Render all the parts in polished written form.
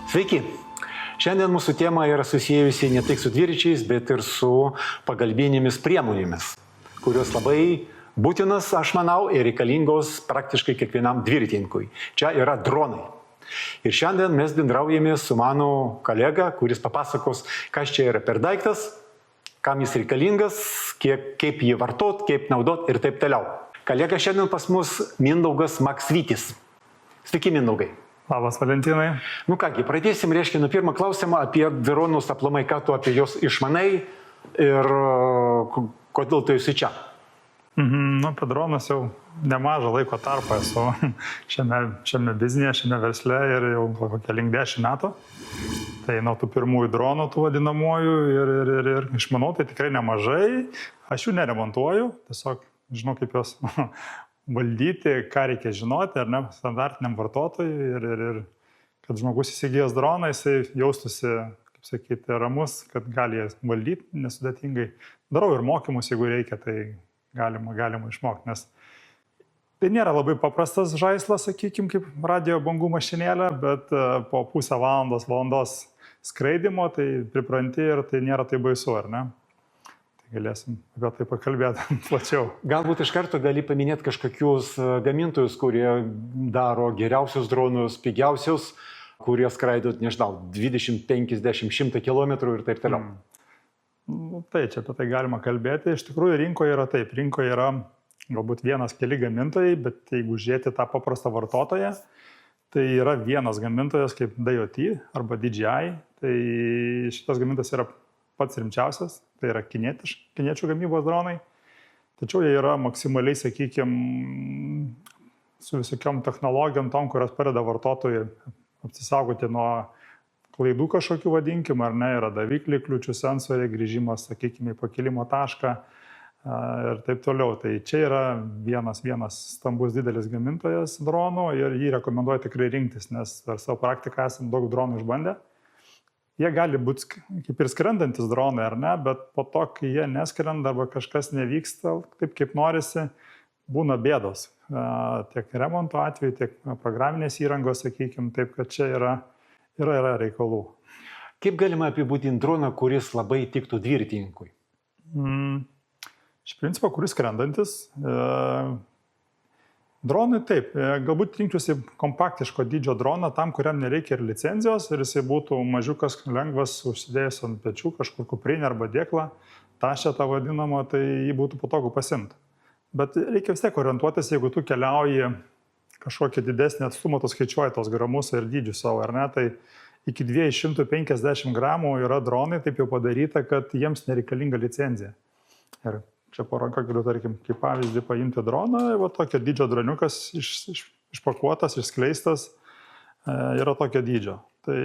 Sveiki! Šiandien mūsų tema yra susijusi ne tik su dviračiais, bet ir su pagalbinėmis priemonėmis, kurios labai būtinas, aš manau, ir reikalingos praktiškai kiekvienam dviratininkui. Čia yra dronai. Ir šiandien mes bendraujame su mano kolega, kuris papasakos, kas čia yra per daiktas, kam jis reikalingas, kaip jį vartot, kaip naudot ir taip toliau. Kolega šiandien pas mus Mindaugas Maksvytis. Sveiki, Mindaugai. Labas, Valentinai. Nu kągi, pradėsim, reiškia, nuo pirmo klausimo apie dronus aplamai, ką tu apie juos išmanai ir kodėl tu esi čia. Nu, apie dronus jau nemažą laiko tarpą esu šiame biznėje, šiame versle ir jau kokia link 10 metų. Tai nuo tų pirmųjų dronų, tų vadinamųjų ir išmanau tai tikrai nemažai. Aš jų neremontuoju, tiesiog žinau, kaip juos valdyti, ką reikia žinoti, ar ne, standartiniam vartotojui ir kad žmogus įsigijęs droną, jisai jaustųsi, kaip sakyti, ramus, kad gali jas valdyti nesudėtingai. Darau ir mokymus, jeigu reikia, tai galima išmokti, nes tai nėra labai paprastas žaislas, sakykime, kaip radio bangų mašinėlė, bet po pusę valandos skraidimo tai pripranti ir tai nėra tai baisu, ar ne? Galėsim apie tai pakalbėti plačiau. Galbūt iš karto gali paminėti kažkokius gamintojus, kurie daro geriausius dronus, pigiausius, kurie skraidot, nežinau, 20, 50, 100 km ir taip toliau. Tai čia apie tai galima kalbėti. Iš tikrųjų, rinkoje yra taip. Rinkoje yra galbūt keli gamintojai, bet jeigu žiūrėti tą paprastą vartotoją, tai yra vienas gamintojas kaip DJI arba DJI. Tai šitas gamintojas yra pats rimčiausias, tai yra kiniečių gamybos dronai, tačiau jie yra maksimaliai, sakykime, su visokiom technologijom tom, kurios padeda vartotojui apsisaugoti nuo klaidų kažkokių vadinkim, ar ne, yra davikliai, kliūčių sensoriai, grįžimas, sakykime, į pakilimo tašką ir taip toliau. Tai čia yra vienas stambus didelis gamintojas dronų ir jį rekomenduoju tikrai rinktis, nes per savo praktiką esam daug dronų išbandę. Jie gali būti kaip ir skrendantis dronai, ar ne, bet po to, kai jie neskrenda arba kažkas nevyksta taip, kaip norisi, būna bėdos. Tiek remonto atveju, tiek programinės įrangos, sakykime, taip, kad čia yra reikalų. Kaip galima apibūdinti droną, kuris labai tiktų dviratininkui? Iš principo, kuris skrendantis. Dronai taip, galbūt rinkčiausi kompaktiško dydžio droną tam, kuriam nereikia ir licenzijos ir jisai būtų mažiukas, lengvas, užsidėjęs ant pečių kažkur kuprinę arba dėklą, tašę tą vadinamą, tai jį būtų patogu pasimti. Bet reikia vis tiek orientuotis, jeigu tu keliauji kažkokį didesnį atstumą, tu skaičiuoji tos gramus ir dydžius savo, ar ne, tai iki 250 gramų yra dronai, taip jau padaryta, kad jiems nereikalinga licenzija. Ir čia po ranką galiu, tarkim, kaip pavyzdį paimti droną, va tokio dydžio droniukas išpakuotas, išskleistas, yra tokio dydžio. Tai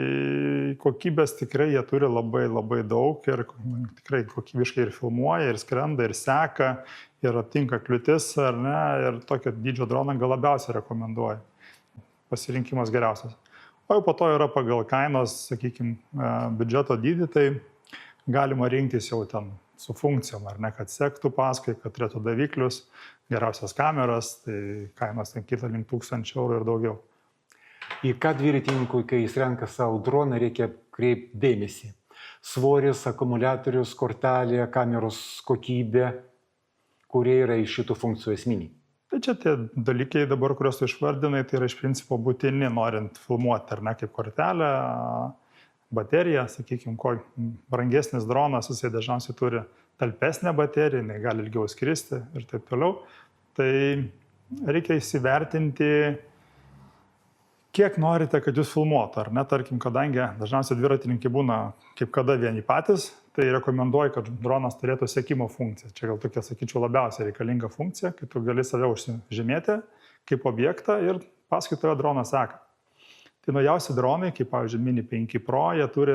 kokybės tikrai jie turi labai daug ir tikrai kokybiškai ir filmuoja, ir skrenda, ir seka, ir aptinka kliūtis, ar ne, ir tokio dydžio droną gal labiausiai rekomenduoju. Pasirinkimas geriausias. O jau po to yra pagal kainos, sakykime, biudžeto dydį, tai galima rinktis jau ten su funkcijom, ar ne, kad sektų paskui, kad turėtų daviklius, geriausias kameras, tai kainos ten kita link 1000 eurų ir daugiau. Į ką dviratininkui, kai jis renka savo droną, reikia kreipti dėmesį? Svoris, akumuliatorius, kortelė, kameros kokybė, kurie yra iš šitų funkcijų esminiai. Tai čia tie dalykai dabar, kuriuos tu išvardinai, tai yra iš principo būtini, norint filmuoti, ar ne, kaip kortelė, baterija, sakykime, kuo brangesnis dronas, jisai dažniausiai turi talpesnę bateriją, jinai gali ilgiau skristi ir taip toliau. Tai reikia įsivertinti, kiek norite, kad jūs filmuotų, ar ne, tarkim, kadangi dažniausiai dviratininkai būna kaip kada vieni patys, tai rekomenduoju, kad dronas turėtų sekimo funkciją. Čia gal tokia, sakyčiau, labiausiai reikalinga funkcija, kai tu gali save užsižymėti kaip objektą ir paskui tave dronas seka. Tai naujausi dronai, kaip pavyzdžiui Mini 5 Pro, jie turi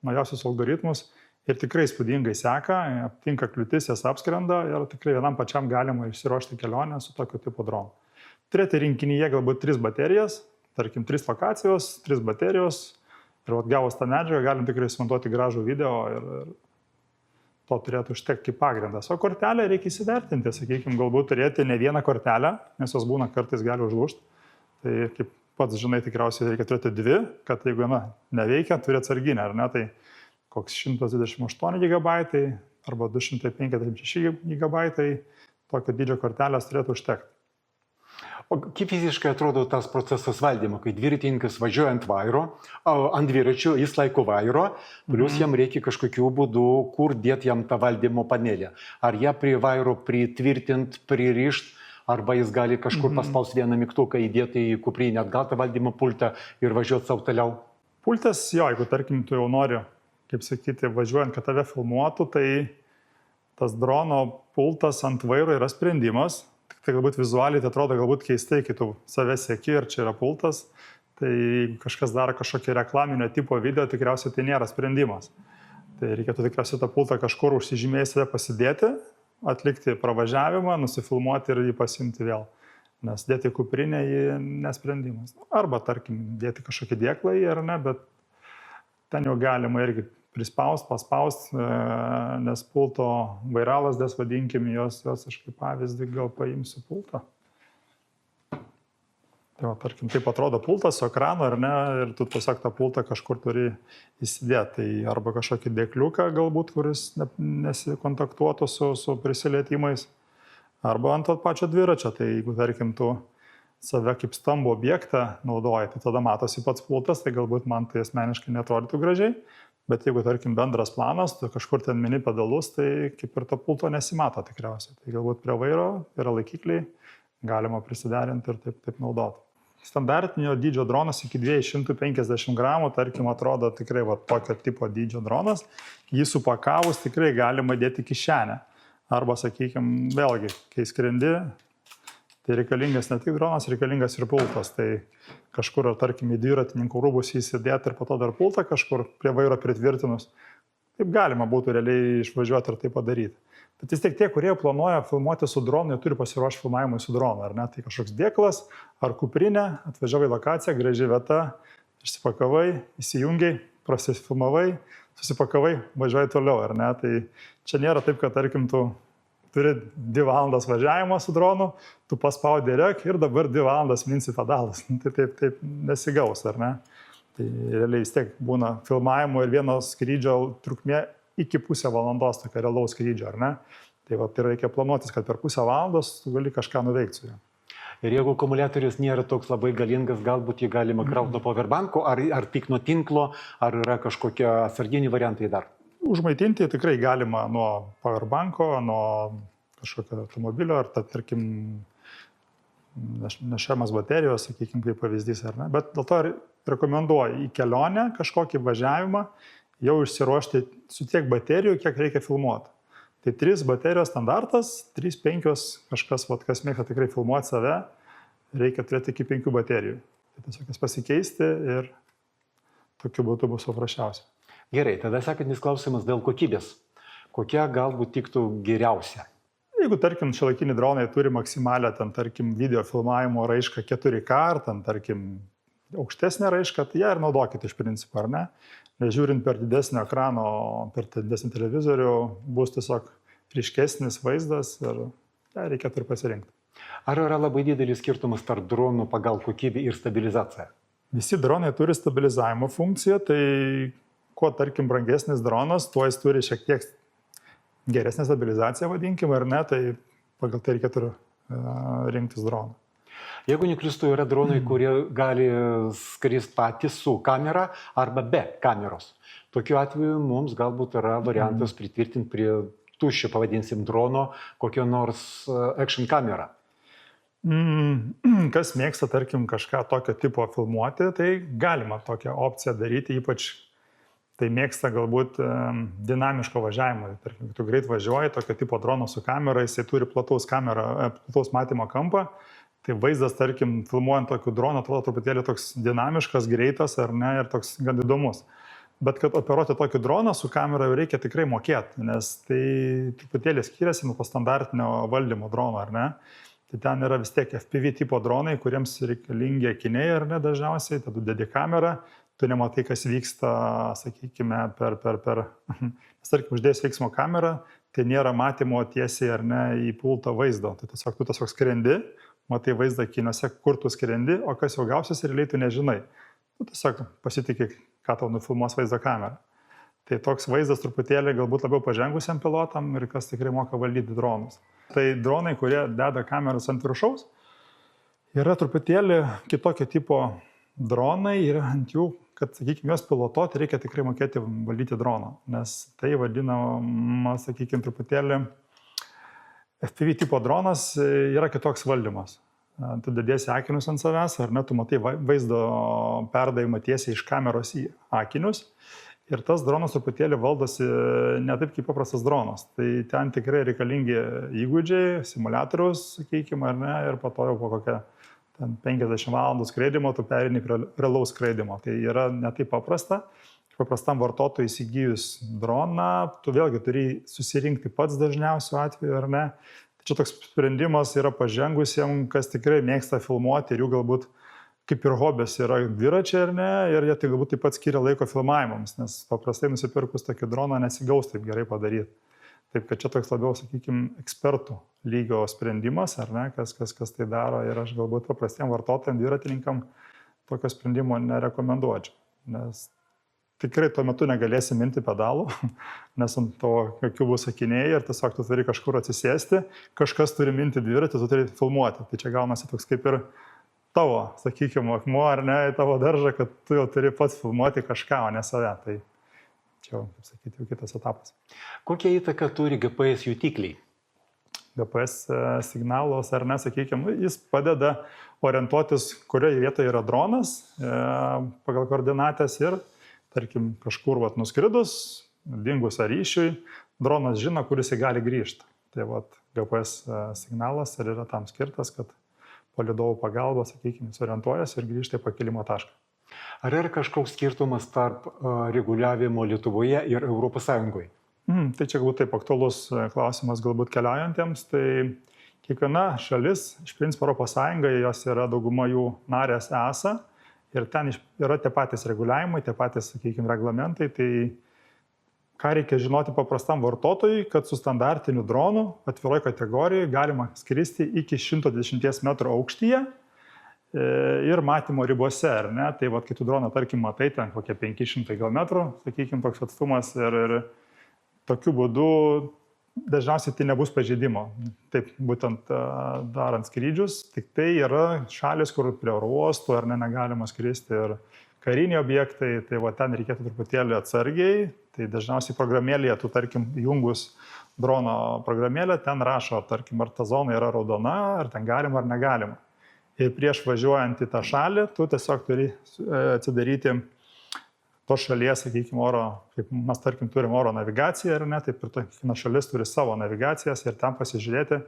naujausius algoritmus ir tikrai įspūdingai seka, aptinka kliūtis, jas apskrenda ir tikrai vienam pačiam galima išsiruošti kelionę su tokio tipo dronu. Turėti rinkinyje galbūt 3 baterijas, tarkim 3 lokacijos, 3 baterijos ir atgavus tą medžiagą galim tikrai sumontuoti gražų video ir to turėtų užtekti kaip pagrindas. O kortelę reikia įsivertinti, sakykime, galbūt turėti ne vieną kortelę, nes jos būna kartais gali užlūžti. Tai kaip pats žinai, tikriausiai reikia turėti dvi, kad jeigu viena neveikia, turi atsarginę, ar ne, tai koks 128 GB arba 256 GB, tokio dydžio kortelės turėtų užtekti. O kaip fiziškai atrodo tas procesas valdymo, kai dviratininkas važiuoja ant vairo, ant dviračio, jis laiko vairo, plus jam reikia kažkokiu būdu, kur dėti jam tą valdymo panelę. Ar ją prie vairo pritvirtinti, pririšti, arba jis gali kažkur paspausti vieną mygtuką, įdėti į kuprinę, atgal tą valdymo pultą ir važiuoti savo toliau. Pultas, jo, jeigu tarkim tu jau nori, kaip sakyti, važiuojant, kad tave filmuotų, tai tas drono pultas ant vairo yra sprendimas. Tai galbūt vizualiai tai atrodo galbūt keistai, kai tu save seki ir čia yra pultas, tai jeigu kažkas daro kažkokį reklaminio tipo video, tikriausiai tai nėra sprendimas. Tai reikėtų tikriausiai tą pultą kažkur užsižymėjai save pasidėti, atlikti pravažiavimą, nusifilmuoti ir jį pasimti vėl. Nes dėti kuprinę jį nesprendimas. Arba, tarkim, dėti kažkokį dėklą jį ar ne, bet ten jau galima irgi prispaust, paspaust, nes pulto vairalasdės, vadinkim, jos aš kaip pavyzdį gal paimsiu pultą. Tai va, tarkim, taip atrodo pultas su ekranu, ar ne, ir tu tiesiog tą pultą kažkur turi įsidėti. Tai arba kažkokį dėkliuką galbūt, kuris nesikontaktuotų su prisilietimais, arba ant to pačio dviračio. Tai jeigu, tarkim, tu save kaip stambų objektą naudoji, tai tada matosi pats pultas, tai galbūt man tai asmeniškai neatrodytų gražiai. Bet jeigu, tarkim, bendras planas, tu kažkur ten mini pedalus, tai kaip ir to pulto nesimato tikriausiai. Tai galbūt prie vairo yra laikikliai, galima prisiderinti ir taip naudoti. Standartinio dydžio dronas iki 250 gramų, tarkim, atrodo tikrai va, tokio tipo dydžio dronas. Jį supakavus tikrai galima dėti kišenę. Arba, sakykime, vėlgi, kai skrendi, tai reikalingas ne tik dronas, reikalingas ir pultas. Tai kažkur, tarkim, į dviratininkų rūbus įsidėti ir po to dar pultą kažkur prie vairo pritvirtinus. Taip galima būtų realiai išvažiuoti ir tai padaryti. Bet vis tiek tie, kurie planuoja filmuoti su dronu, jie turi pasiruošti filmavimui su dronu, ar ne? Tai kažkoks dėklas ar kuprinė, atvažiavai lokaciją, graži vieta, išsipakavai, įsijungiai, prasifilmavai, susipakavai, važiuoji toliau, ar ne? Tai čia nėra taip, kad, tarkim, tu turi 2 valandas važiavimo su dronu, tu paspaudi rek ir dabar 2 valandas minsi pedalus. Tai taip nesigaus, ar ne? Tai realiai vis tiek būna filmavimo ir vieno skrydžio trukmė iki pusę valandos, tokia realaus skrydžio, ar ne? Tai va, tai reikia planuotis, kad per pusę valandos tu gali kažką nuveikti su juo. Ir jeigu akumuliatorius nėra toks labai galingas, galbūt jį galima krauti nuo powerbanko, ar tik nuo tinklo, ar yra kažkokie atsarginiai variantai dar? Užmaitinti tikrai galima nuo powerbanko, nuo kažkokio automobilio, ar tarkim nešiamas baterijos, sakykime, kaip pavyzdys, ar ne. Bet dėl to rekomenduoju į kelionę kažkokį važiavimą jau išsiruošti su tiek baterijų, kiek reikia filmuoti. Tai 3 baterijos standartas, 3-5 kažkas, kas mėgsta tikrai filmuoti save, reikia turėti iki 5 baterijų. Tai tiesiog jas pasikeisti ir tokiu būdu bus paprasčiausia. Gerai, tada sekantis klausimas dėl kokybės. Kokia galbūt tiktų geriausia? Jeigu, tarkim, šiuolaikiniai dronai turi maksimalę, tarkim, video filmavimo raišką 4K, ar tarkim, aukštesnę raišką, tai ją ir naudokite iš principo, ar ne? Nežiūrint per didesnį ekraną, per didesnį televizorių, bus tiesiog ryškesnis vaizdas ir ją reikėtų ir pasirinkti. Ar yra labai didelis skirtumas tarp dronų pagal kokybę ir stabilizaciją? Visi dronai turi stabilizavimo funkciją, tai kuo, tarkim, brangesnis dronas, tuo jis turi šiek tiek geresnę stabilizaciją, vadinkim, ar ne, tai pagal tai reikėtų rinktis droną. Jeigu neklystu, yra dronai, kurie gali skristi patys su kamera arba be kameros. Tokiu atveju mums galbūt yra variantas pritvirtinti prie tuščio, pavadinsim, drono kokio nors action kamerą. Kas mėgsta, tarkim, kažką tokio tipo filmuoti, tai galima tokią opciją daryti, ypač tai mėgsta galbūt dinamiško važiavimo. Tarkim, tu greit važiuoji, tokio tipo drono su kamera, jisai turi plataus matymo kampą, tai vaizdas, tarkim, filmuojant tokių dronų, atrodo truputėlį toks dinamiškas, greitas, ar ne, ir toks gan įdomus. Bet kad operuoti tokį droną su kamera jau reikia tikrai mokėti, nes tai truputėlį skiriasi nuo standartinio valdymo drono, ar ne. Tai ten yra vis tiek FPV tipo dronai, kuriems reikalingi akiniai, ar ne, dažniausiai, tada dedi kamerą, tu nematai, kas vyksta, sakykime, nes, tarkim, uždėjus veiksmo kamerą, tai nėra matymo tiesiai ar ne į pultą vaizdo. Tai tu tiesiog skrendi, matai vaizdą akiniuose, kur tu skrendi, o kas jau gausis realiai tu nežinai. Tu tiesiog pasitikė, ką tau nufilmuos vaizdo kamera. Tai toks vaizdas truputėlį galbūt labiau pažengusiam pilotam ir kas tikrai moka valdyti dronus. Tai dronai, kurie deda kameras ant viršaus, yra truputėlį kitokio tipo dronai ir ant jų, kad, sakykime, juos pilotuoti reikia tikrai mokėti valdyti droną, nes tai vadinama, sakykime, truputėlį FPV tipo dronas yra kitoks valdymas. Tu dėdėsi akinius ant savęs, ar ne, tu matai vaizdo perdavimą tiesiai iš kameros į akinius ir tas dronas truputėlį valdosi ne taip kaip paprastas dronas. Tai ten tikrai reikalingi įgūdžiai, simuliatorius, sakykime, ar ne, ir po to jau po kokią 50 valandų skraidimo tu perini prie realaus skraidimo. Tai yra ne taip paprasta. Paprastam vartotojui įsigijus droną, tu vėlgi turi susirinkti pats dažniausiu atveju, ar ne. Tai čia toks sprendimas yra pažengusiems, kas tikrai mėgsta filmuoti ir jų galbūt kaip ir hobis yra dviračiai, ar ne, ir jie tai galbūt taip pat skiria laiko filmavimams, nes paprastai nusipirkus tokį droną nesigaus taip gerai padaryti. Taip, kad čia toks labiau, sakykime, ekspertų lygio sprendimas, ar ne, kas tai daro ir aš galbūt paprastiem vartotojams, dviratininkam tokio sprendimo nerekomenduočiau, nes tikrai tuo metu negalėsi minti pedalų, nes ant to jokių bus akiniai ir tiesiog tu turi kažkur atsisėsti, kažkas turi minti dviratį, tu turi filmuoti. Tai čia gaunasi toks kaip ir tavo, sakykime, akmuo ar ne, į tavo daržą, kad tu jau turi pats filmuoti kažką, o ne save. Tai čia jau, kaip sakyti, jau kitas etapas. Kokią įtaką turi GPS jutikliai? GPS signalas, ar ne, sakykime, jis padeda orientuotis, kurioje vietoje yra dronas pagal koordinatės ir, tarkim, kažkur nuskridus, dingus ar ryšiui, dronas žino, kur jis gali grįžti. Tai GPS signalas ir yra tam skirtas, kad palydovų pagalba, sakykime, orientuojasi ir grįžta į pakilimo tašką. Ar yra kažkoks skirtumas tarp reguliavimo Lietuvoje ir ES? Tai čia galbūt taip aktualus klausimas galbūt keliaujantiems. Tai kiekviena šalis, iš principo ES, jos yra dauguma jų narės ESA ir ten yra tie patys reguliavimai, tie patys, sakykime, reglamentai. Tai ką reikia žinoti paprastam vartotojui, kad su standartiniu dronu atviroj kategorijoje galima skristi iki 120 metrų aukštyje ir matymo ribose, ar ne? Tai kai tu droną, tarkim, matai ten kokie 500 metrų, sakykime, toks atstumas ir tokiu būdu dažniausiai tai nebus pažeidimo. Taip, būtent darant skrydžius, tik tai yra šalis, kur prie oro uostų ar ne negalima skristi ir kariniai objektai, tai ten reikėtų truputėlį atsargiai. Tai dažniausiai programėlėje, tu tarkim, jungus drono programėlę, ten rašo, tarkim, ar ta zona yra raudona, ar ten galima ar negalima. Ir prieš važiuojant į tą šalį, tu tiesiog turi atsidaryti tos šalies, sakykime, oro, kaip mes, tarkim, turim oro navigaciją, ar ne, taip ir kiekviena šalis turi savo navigacijas ir ten pasižiūrėti,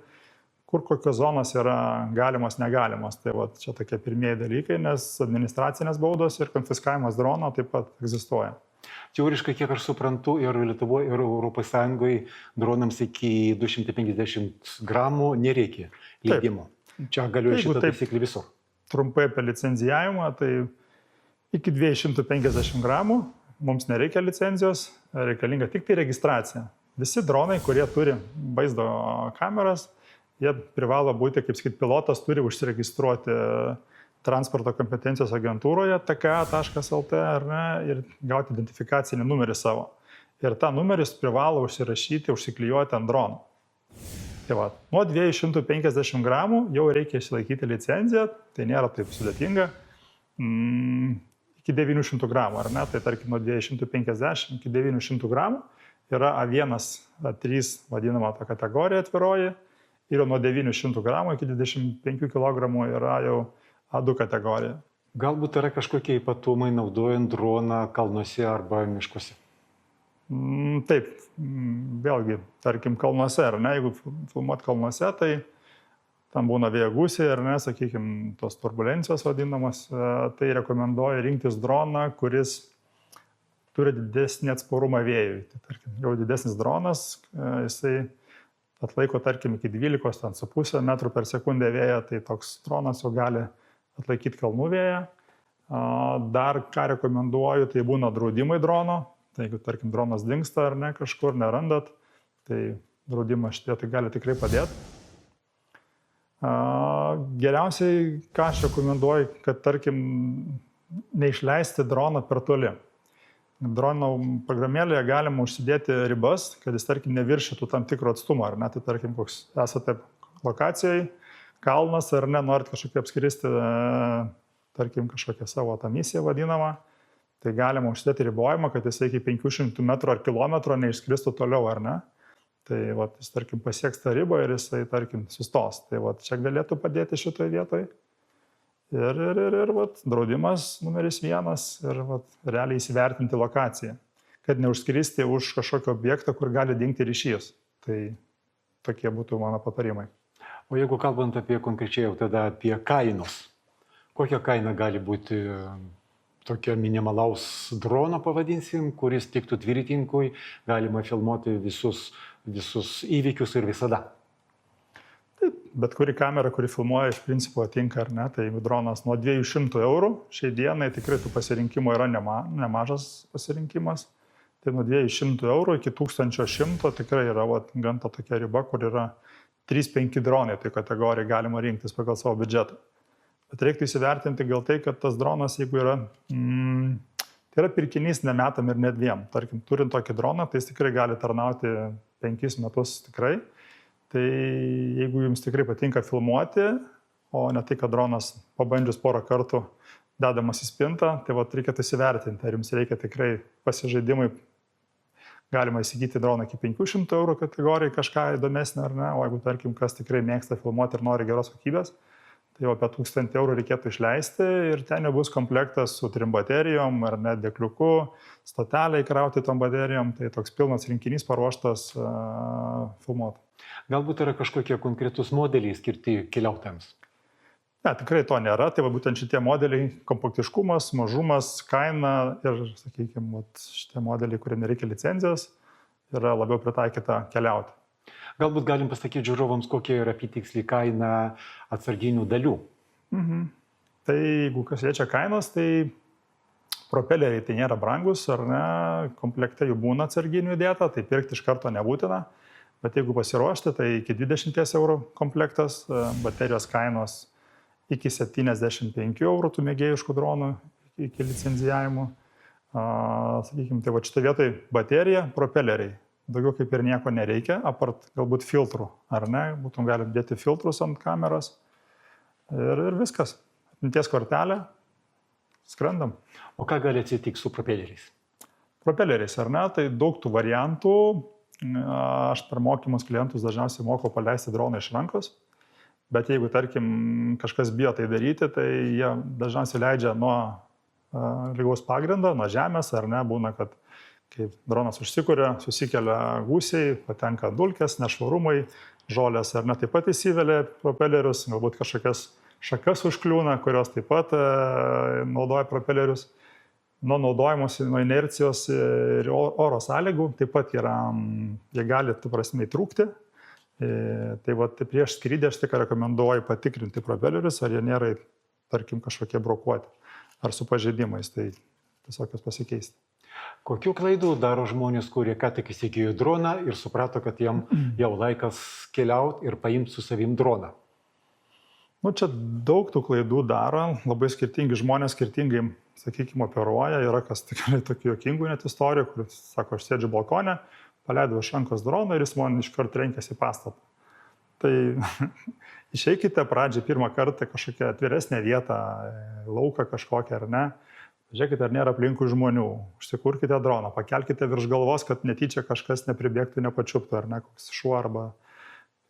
kur kokios zonos yra galimos, negalimos. Tai čia tokie pirmieji dalykai, nes administracinės baudos ir konfiskavimas drono taip pat egzistuoja. Teoriškai, kiek aš suprantu, ir Lietuvoje, ir ES dronams iki 250 gramų nereikia leidimo. Čia galioja šitą taisyklį visur. Trumpai apie licenzijavimą, tai iki 250 gramų mums nereikia licenzijos, reikalinga tik tai registracija. Visi dronai, kurie turi vaizdo kameras, jie privalo būti, kaip sakyti, pilotas turi užsiregistruoti transporto kompetencijos agentūroje tk.lt, ar ne, ir gauti identifikacinį numerį savo. Ir tą numerį privalo užsirašyti, užsiklijuoti ant drono. Tai nuo 250 gramų jau reikia išsilaikyti licenciją, tai nėra taip sudėtinga, iki 900 gramų, ar ne, tai tarkim nuo 250 iki 900 gramų yra A1, A3 vadinama ta kategorija atviroji, ir nuo 900 gramų iki 25 kg yra jau A2 kategorija. Galbūt yra kažkokie ypatumai naudojant droną kalnuose arba miškuose? Taip, vėlgi, tarkim, kalnuose, ar ne, jeigu filmuot kalnuose, tai tam būna vėjo gūsiai, ar ne, sakykime, tos turbulencijos vadinamas, tai rekomenduoju rinktis droną, kuris turi didesnį atsparumą vėjui. Tai, tarkim, jau didesnis dronas, jisai atlaiko, tarkim, iki 12,5 metrų per sekundę vėją, tai toks dronas jau gali atlaikyti kalnų vėją. Dar ką rekomenduoju, tai būna draudimai drono. Tai jeigu, tarkim, dronas dingsta ar ne, kažkur nerandat, tai draudimas šitie tai gali tikrai padėti. Geriausiai, ką aš rekomenduoju, kad tarkim neišleisti droną per toli. Drono programėlėje galima užsidėti ribas, kad jis tarkim neviršytų tam tikro atstumo, ar ne, tai tarkim koks esate lokacijai, kalnas ar ne, norit kažkokią apskristi, tarkim kažkokią savo tą misiją vadinamą, tai galima užsidėti ribojimą, kad jis iki 500 metrų ar kilometro neišskristų toliau, ar ne. Tai vat, jis, tarkim, pasieks tą ribą ir jisai, tarkim, sustos. Tai vat, čia galėtų padėti šitoje vietoje. Ir vat, draudimas numeris 1 ir vat, realiai įsivertinti lokaciją, kad neužskristi už kažkokio objektą, kur gali dingti ryšys. Tai tokie būtų mano patarimai. O jeigu kalbant apie konkrečiai jau tada apie kainos, kokia kaina gali būti tokia minimalaus drono, pavadinsim, kuris tiktų dviratininkui, galima filmuoti visus įvykius ir visada? Taip, bet kuri kamera, kuri filmuoja, iš principo tinka, ar ne, tai dronas nuo 200 eurų, šiai dienai tikrai tų pasirinkimų yra nemažas pasirinkimas, tai nuo 200 eurų iki 1100 tikrai yra gan ta tokia riba, kur yra 3-5 dronai, tai kategorijai galima rinktis pagal savo biudžetą. Bet reiktų įsivertinti gal tai, kad tas dronas, jeigu yra, tai yra pirkinys ne metam ir ne 2. Tarkim, turint tokį droną, tai jis tikrai gali tarnauti 5 metus tikrai. Tai jeigu jums tikrai patinka filmuoti, o ne tai, kad dronas pabandžius porą kartų dedamas į spintą, tai reikėtų įsivertinti, ar jums reikia tikrai pasižaidimui. Galima įsigyti droną iki 500 eurų kategorijai kažką įdomesnį ar ne, o jeigu, tarkim, kas tikrai mėgsta filmuoti ir nori geros kokybės, tai jau apie 1000 eurų reikėtų išleisti ir ten jau bus komplektas su 3 baterijom ar net dėkliuku, stotelę įkrauti tom baterijom, tai toks pilnas rinkinys paruoštas filmuoti. Galbūt yra kažkokie konkretus modeliai skirti keliautojams? Ne, tikrai to nėra, tai būtent šitie modeliai, kompaktiškumas, mažumas, kaina ir, sakykime, šitie modeliai, kurie nereikia licenzijos, yra labiau pritaikyta keliauti. Galbūt galim pasakyti žiūrovams, kokia yra apytiksli kaina atsarginių dalių. Tai jeigu kas liečia kainos, tai propeleriai tai nėra brangus, ar ne, komplekte jų būna atsarginių įdėta, tai pirkti iš karto nebūtina, bet jeigu pasiruošti, tai iki 20 eurų komplektas, baterijos kainos iki 75 eurų tų mėgėjiškų dronų iki licenzijavimo. Sakykime, tai šitą vietoj baterija, propeleriai. Daugiau kaip ir nieko nereikia, apart galbūt filtrų, ar ne, būtum galim dėti filtrus ant kameros ir viskas. Atminties kortelė, skrendam. O ką gali atsitikti su propeleriais? Propeleriais, ar ne, tai daug tų variantų. Aš per mokymus klientus dažniausiai mokau paleisti droną iš rankos, bet jeigu, tarkim, kažkas bijo tai daryti, tai jie dažniausiai leidžia nuo lygaus pagrindo, nuo žemės, ar ne, būna, kad kai dronas užsikuria, susikelia gūsiai, patenka dulkės, nešvarumai, žolės ar ne taip pat įsivelia propelerius, galbūt kažkokias šakas užkliūna, kurios taip pat naudoja propelerius. Nuo naudojimosi, nuo inercijos ir oro sąlygų taip pat yra, jie gali, tu prasme, įtrūkti. Tai prieš skrydį aš tik rekomenduoju patikrinti propelerius, ar jie nėra, tarkim, kažkokie brokuoti ar su pažeidimais, tai tiesiog juos pasikeisti. Kokių klaidų daro žmonės, kurie ką tik įsigijo droną ir suprato, kad jam jau laikas keliauti ir paimti su savim droną? Čia daug tų klaidų daro, labai skirtingi žmonės skirtingai, sakykime, operuoja. Yra kas tikrai tokių juokingų net istorijų, kur sako, aš sėdžiu balkone, paleidau iš rankos droną ir jis man iškart trenkėsi į pastatą. Tai išeikite pradžią pirmą kartą kažkokią atviresnę vietą, lauką kažkokią ar ne. Žiūrėkite, ar nėra aplinkui žmonių, užsikurkite droną, pakelkite virš galvos, kad netyčia kažkas nepribėgtų, nepačiuptų, ar ne, koks šuo arba.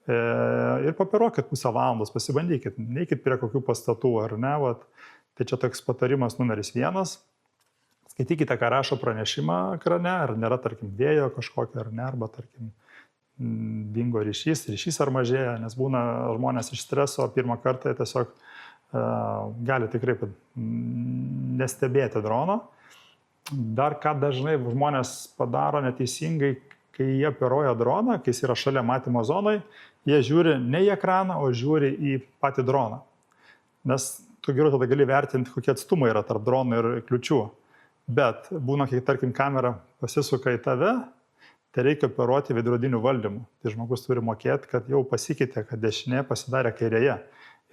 Ir papiruokit pusę valandos, pasibandykit, neikit prie kokių pastatų, ar ne. Tai čia toks patarimas numeris 1. Skaitykite, ką rašo pranešimą ekrane, ar nėra, tarkim, vėjo kažkokio, ar ne, arba, tarkim, dingo ryšys ar mažėja, nes būna žmonės iš streso pirmą kartą tiesiog gali tikrai nestebėti drono. Dar ką dažnai žmonės padaro neteisingai, kai jie operuoja droną, kai jis yra šalia matymo zonai, jie žiūri ne į ekraną, o žiūri į patį droną. Nes tu geriau tada gali vertinti, kokie atstumai yra tarp dronų ir kliučių. Bet būna, kai, tarkim, kamera pasisuka į tave, tai reikia operuoti veidrodiniu valdymu. Tai žmogus turi mokėti, kad jau pasikeitė, kad dešinė pasidarė kairėje.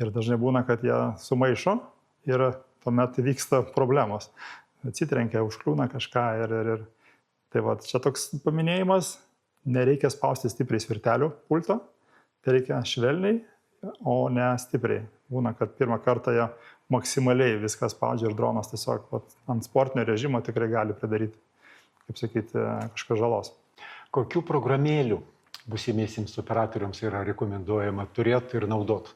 Ir dažnai būna, kad jie sumaišo ir tuomet vyksta problemos. Atsitrenkia, užkliūna kažką ir. Tai va, čia toks paminėjimas, nereikia spausti stipriai svirtelių pulto, tai reikia švelniai, o ne stipriai. Būna, kad pirmą kartą jie maksimaliai viskas spaudžia ir dronas tiesiog ant sportinio režimo tikrai gali pridaryti, kaip sakyti, kažką žalos. Kokių programėlių būsimiesiems operatoriams yra rekomenduojama turėti ir naudoti?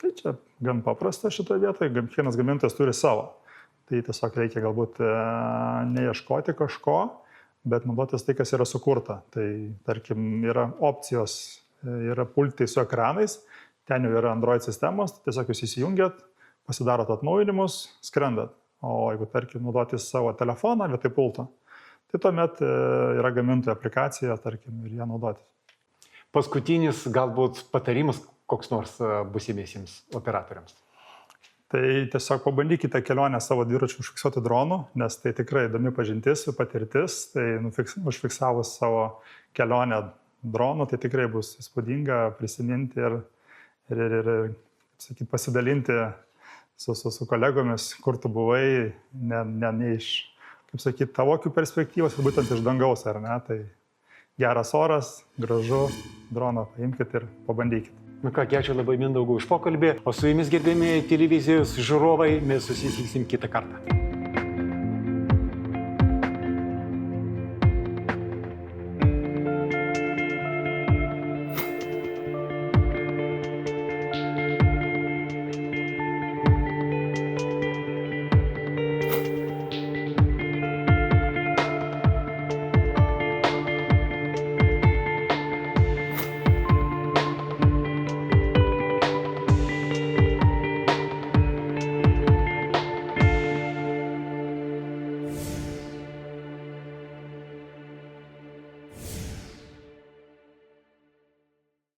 Tai čia gan paprasta šitoje vietoje, kiekvienas gamintojas turi savo. Tai tiesiog reikia galbūt neieškoti kažko, bet naudotis tai, kas yra sukurta. Tai tarkim yra opcijos, yra pultai su ekranais, ten jau yra Android sistemos, tai tiesiog jūs įsijungiat, pasidarot atnaujinimus, skrendat. O jeigu tarkim naudotis savo telefoną vietoj pulto, tai tuomet yra gamintojo aplikacija, tarkim, ir ją naudotis. Paskutinis galbūt patarimas koks nors būsimiesiems operatoriams. Tai tiesiog pabandykite kelionę savo dviračiu užfiksuoti dronų, nes tai tikrai įdomi pažintis, patirtis. Tai užfiksavus savo kelionę dronų, tai tikrai bus įspūdinga prisiminti ir sakyt, pasidalinti su kolegomis, kur tu buvai, ne iš, kaip sakyt, tavo akių perspektyvos, bet būtent iš dangaus, ar ne? Tai geras oras, gražu, droną paimkite ir pabandykite. Na ką, ačiū labai Mindaugui už pokalbį, o su jumis gerbėmi televizijos žiūrovai, mes susitiksim kitą kartą.